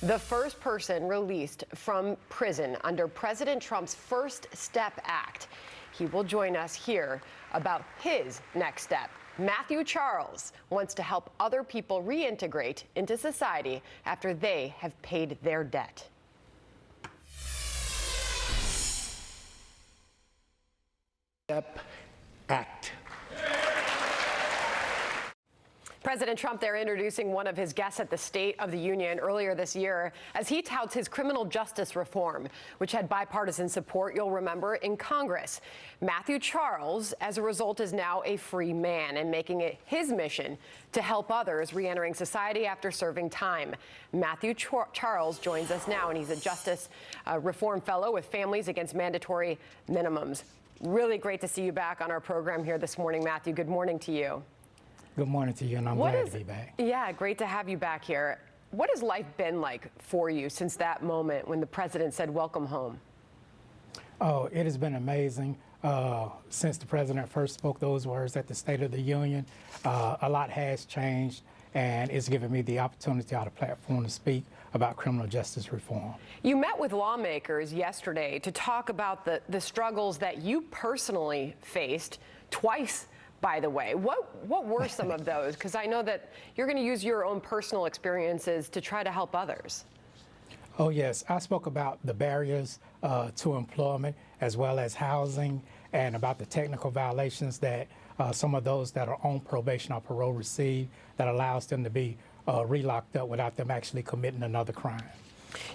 The first person released from prison under President Trump's First Step Act. He will join us here about his next step. Matthew Charles wants to help other people reintegrate into society after they have paid their debt. Step Act. President Trump there introducing one of his guests at the State of the Union earlier this year as he touts his criminal justice reform, which had bipartisan support, you'll remember, in Congress. Matthew Charles, as a result, is now a free man and making it his mission to help others reentering society after serving time. Matthew Charles joins us now, and he's a Justice Reform Fellow with Families Against Mandatory Minimums. Really great to see you back on our program here this morning, Matthew. Good morning to you. Good morning to you, and I'm glad to be back. Yeah, great to have you back here. What has life been like for you since that moment when the president said, "Welcome home"? Oh, it has been amazing. Since the president first spoke those words at the State of the Union, a lot has changed, and it's given me the opportunity on a platform to speak about criminal justice reform. You met with lawmakers yesterday to talk about the struggles that you personally faced twice, by the way. What were some of those? Because I know that you're going to use your own personal experiences to try to help others. Oh, yes. I spoke about the barriers to employment as well as housing, and about the technical violations that some of those that are on probation or parole receive that allows them to be re-locked up without them actually committing another crime.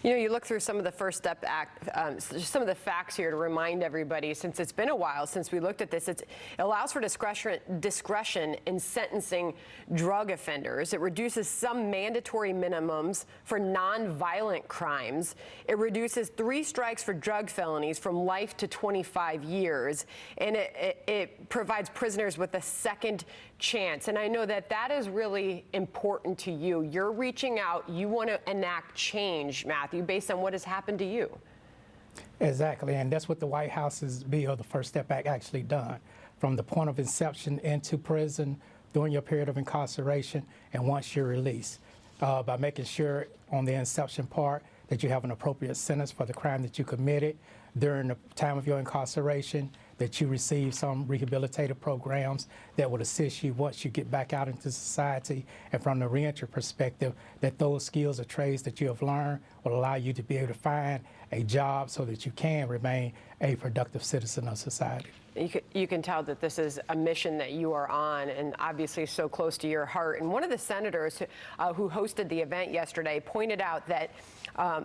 You know, you look through some of the First Step Act, some of the facts here to remind everybody, since it's been a while since we looked at this. It allows for discretion in sentencing drug offenders. It reduces some mandatory minimums for non-violent crimes. It reduces 3 strikes for drug felonies from life to 25 years. And it provides prisoners with a second chance. And I know that that is really important to you. You're reaching out. You want to enact change, Matthew, based on what has happened to you. Exactly, and that's what the White House's bill, the First Step Act, actually done. From the point of inception into prison, during your period of incarceration, and once you're released, by making sure on the inception part that you have an appropriate sentence for the crime that you committed during the time of your incarceration, that you receive some rehabilitative programs that would assist you once you get back out into society, and from the reentry perspective, that those skills or trades that you have learned will allow you to be able to find a job so that you can remain a productive citizen of society. You can tell that this is a mission that you are on, and obviously so close to your heart. And one of the senators who hosted the event yesterday pointed out that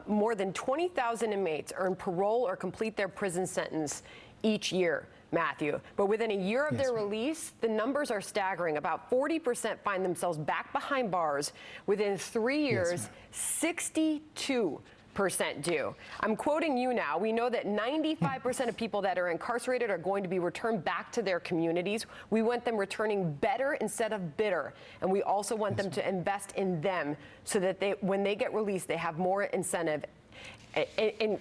more than 20,000 inmates earn parole or complete their prison sentence each year, Matthew. But within a year of their release, the numbers are staggering. About 40% find themselves back behind bars. Within 3 years, 62% do. I'm quoting you now. We know that 95% of people that are incarcerated are going to be returned back to their communities. We want them returning better instead of bitter. And we also want them to invest in them so that when they get released, they have more incentive and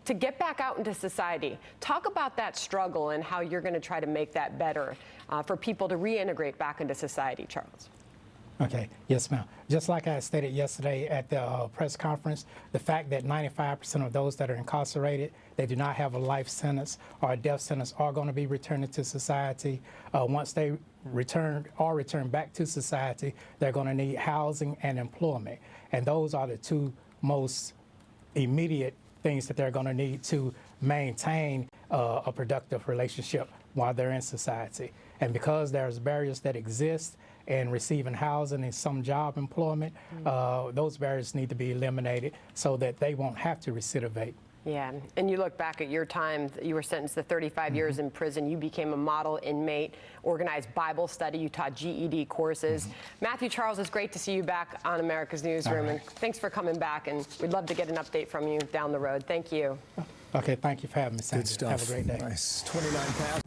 to get back out into society. Talk about that struggle and how you're going to try to make that better for people to reintegrate back into society, Charles. Okay, yes, ma'am. Just like I stated yesterday at the press conference, the fact that 95% of those that are incarcerated, they do not have a life sentence or a death sentence, are going to be returned to society. Once they return back to society, they're going to need housing and employment. And those are the 2 most immediate things that they're going to need to maintain a productive relationship while they're in society. And because there's barriers that exist in receiving housing and some job employment, those barriers need to be eliminated so that they won't have to recidivate. Yeah, and you look back at your time, you were sentenced to 35 years in prison. You became a model inmate, organized Bible study, you taught GED courses. Matthew Charles, it's great to see you back on America's Newsroom, and thanks for coming back, and we'd love to get an update from you down the road. Thank you. Okay, thank you for having me, Senator. Good stuff. Have a great day. Nice. 29 pounds.